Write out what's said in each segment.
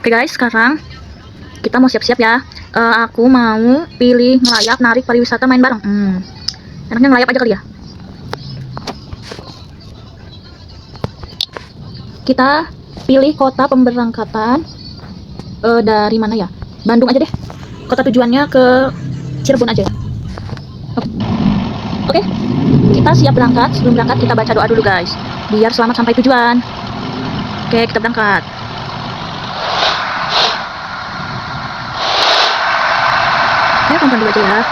Oke guys, sekarang kita mau siap-siap ya. Aku mau pilih ngelayap, narik pariwisata, main bareng. Enaknya ngelayap aja kali ya. Kita pilih kota pemberangkatan dari mana ya? Bandung aja deh. Kota tujuannya ke Cirebon aja ya. Oke. Kita siap berangkat. Sebelum berangkat kita baca doa dulu guys, biar selamat sampai tujuan. Oke, kita berangkat. Oke, pelan-pelan dulu aja ya.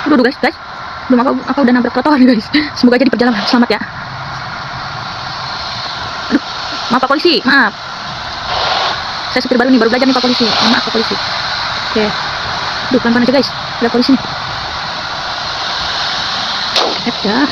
Aduh guys. Belum aku udah nabrak trotoar guys. Semoga aja di perjalanan selamat ya. Aduh, maaf Pak Polisi, maaf. Saya supir baru nih, baru belajar nih Pak Polisi. Maaf Pak Polisi. Oke. Aduh, pelan-pelan aja guys. Ada polisi nih. Ya.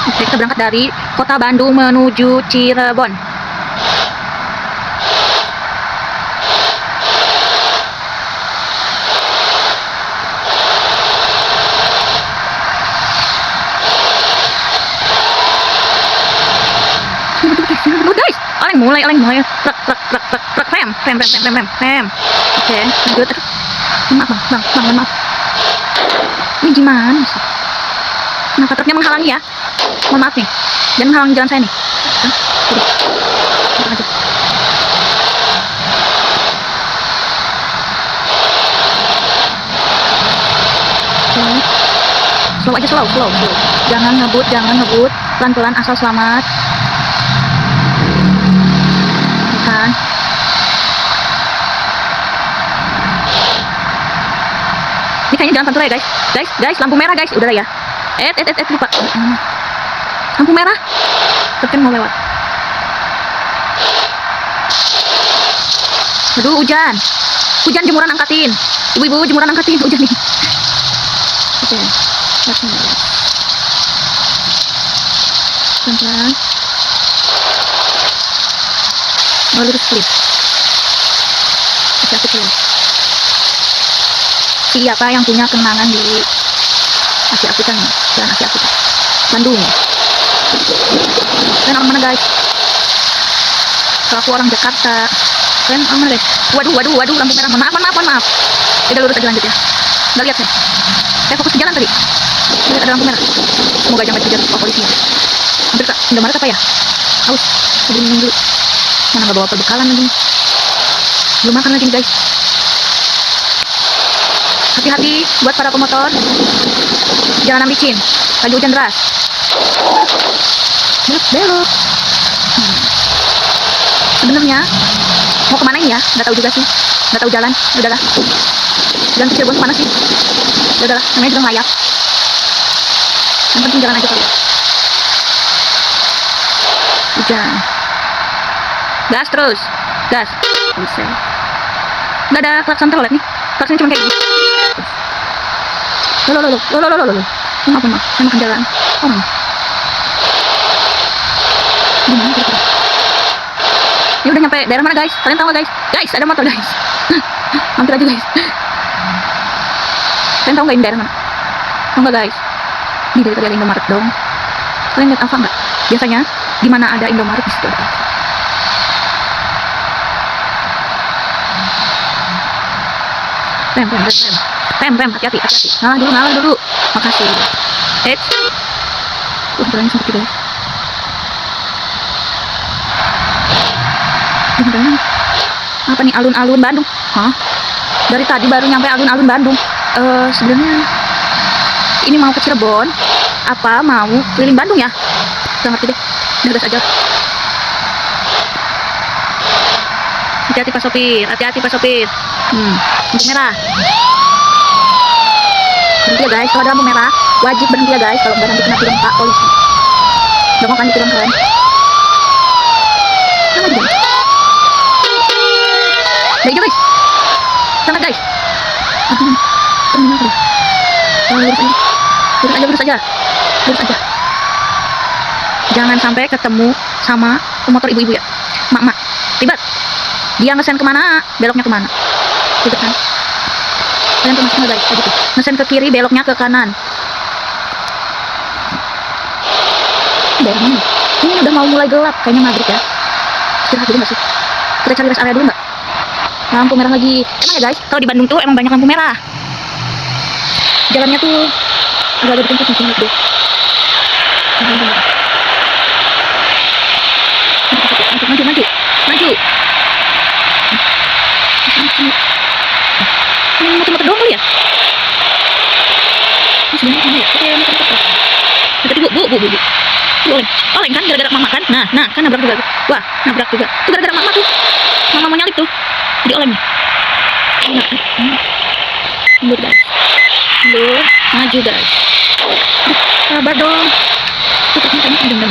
Oke, kita berangkat dari kota Bandung menuju Cirebon. Mulai rem. Oke, lanjut. Maaf bang. Ini gimana sih? Kenapa truknya menghalangi ya? Mohon maaf nih, jangan menghalangi jalan saya nih. Slow aja, slow. Jangan ngebut, pelan-pelan asal selamat. Kan? Ini kayaknya jalan pantura ya guys, lampu merah guys, udah lah ya. Lupa. Lampu merah. Truk mau lewat. Aduh, hujan jemuran angkatin. Ibu-ibu jemuran angkatin, hujan nih. Oke. Pelan-pelan. Lurus slip. Hati-hati. Siapa yang punya kenangan di Asia Afrika nih? Jalan Asia Afrika. Bandung. Kalian orang mana guys? Kalau aku orang Jakarta. Kalian orang mana guys? Waduh, lampu merah. Maaf. Udah lurus aja lanjut ya. Nggak lihat saya. Saya fokus ke jalan tadi. Lihat ada lampu merah. Semoga jangan kejar Pak polisinya. Hampir Kak, Indomaret apa ya? Haus. Sebelum minum dulu. Mana nggak bawa perbekalan lagi? Belum makan lagi guys. Hati-hati buat para pemotor. Jalanan licin, lagi hujan deras. Belok. Sebenarnya mau kemana ini ya? Nggak tahu juga sih. Nggak tahu jalan. Udahlah. Jalan ke Cirebon kemana sih? Udahlah. Namanya juga ngelayap. Yang penting jalan aja kali. Hujan. Gas terus. Bisa. Nggak ada klakson terlalu nih. Klaksonnya cuma kayak gini. Loh. Maaf. Saya makan jalan. Orang. Gimana kira-kira? Ini udah nyampe daerah mana guys? Kalian tahu nggak guys? Guys, ada motor guys. Mampir aja guys. Kalian tahu nggak ini daerah mana? Tahu nggak guys? Ini dari tadi ada Indomaret dong. Kalian lihat Alfa nggak? Biasanya di mana ada Indomaret di situ ada Alfa. Rem, hati-hati. Ngalah dulu. Makasih. Jalannya sempit guys. Apa nih, alun-alun Bandung? Hah? Dari tadi baru nyampe alun-alun Bandung. Sebenarnya ini mau ke Cirebon apa mau keliling Bandung ya? Gak ngerti deh. Udah gas aja. Hati-hati Pak Sopir. Lampu merah. Berhenti ya guys, kalau ada lampu merah wajib berhenti ya guys, kalau nggak nanti kena tilang Pak polisi. Gak mau kan ditilang kalian? Sama juga. Udah hijau guys. Sangat guys. Lurus aja. Jangan sampai ketemu sama pemotor ibu-ibu ya, mak-mak. Ribet. Dia ngesen kemana, beloknya kemana. Ribet kan? Kalian tuh masih guys, kayak gitu. Ngesen ke kiri, beloknya ke kanan. Daerah mana? Ini udah mau mulai gelap, kayaknya maghrib ya. Istirahat dulu nggak sih? Kita cari rest area dulu nggak? Lampu merah lagi. Emang ya guys, kalau di Bandung tuh emang banyak lampu merah. Jalannya tuh agak-agak bikin pusing sih deh. Maju. Ini motor-motor doang kali ya? Ini sebenarnya mana ya? Oke, motor-motor. Hati-hati bu. Oleng kan gara-gara mama kan? Nah, kan nabrak juga. Wah, nabrak juga. Itu gara-gara mama tuh. Mama mau nyalip tuh. Jadi oleng nih. Mundur guys. Mundur, maju guys. Sabar dong. Tuh tanya.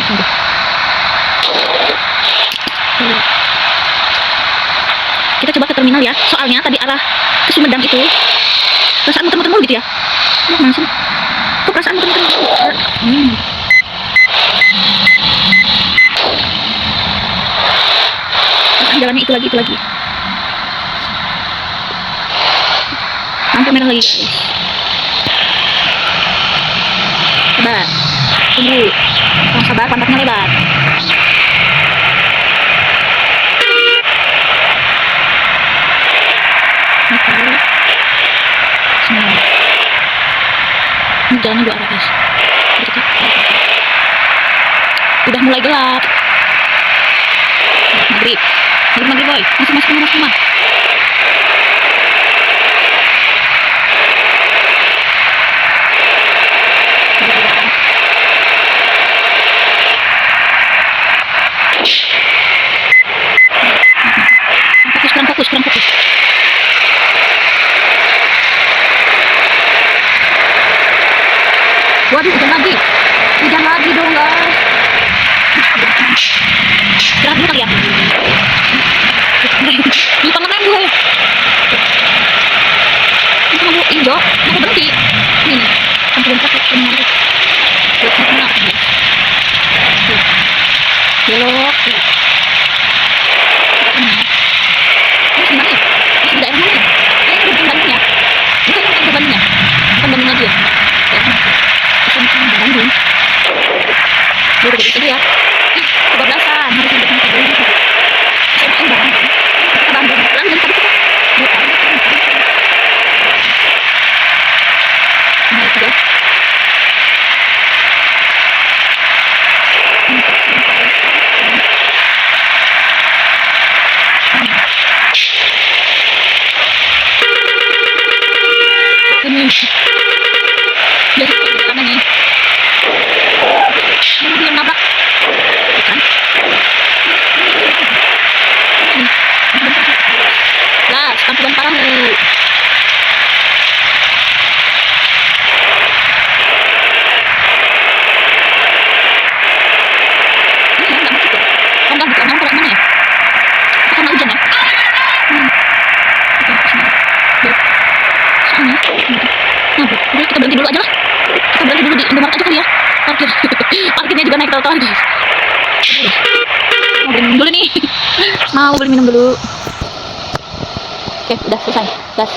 Kita coba ke terminal ya. Soalnya tadi arah ke Sumedang itu perasaan muter-muter mulu gitu ya. Loh, mana sih? Kok perasaan muter-muter mulu? Jalannya itu lagi. Lampu merah lagi guys. Sabar. Tunggu. Sabar, pantatnya lebar. Ini jalannya dua arah guys. Udah mulai gelap. Maghrib boy. Masuk rumah. Kurang fokus. Waduh, hujan lagi dong guys. Istirahat dulu kali ya. Lupa ngerem gue. Ini lampu hijau, lampu berhenti. Ini nih, lampu berhenti. Belok. Ini sebenarnya di daerah mana ya? Ini bukan Bandung ya? Bukan Bandung ya? Bukan Bandung lagi ya? Bandung. Udah gitu ya. 12-an harus ada tempat dulu. Bandung. Pulang dari tadi kita. Nah, itu deh. Ini. Biar mana nih? Ini belum nabrak. Kan? Lah, kampungan parah lu. Kita berhenti dulu aja lah. Kita berhenti dulu di Indomaret aja kali ya. Parkirnya juga naik trotoar guys. Mau beli minum dulu nih. Mau beli minum dulu. Oke, udah selesai. Gas.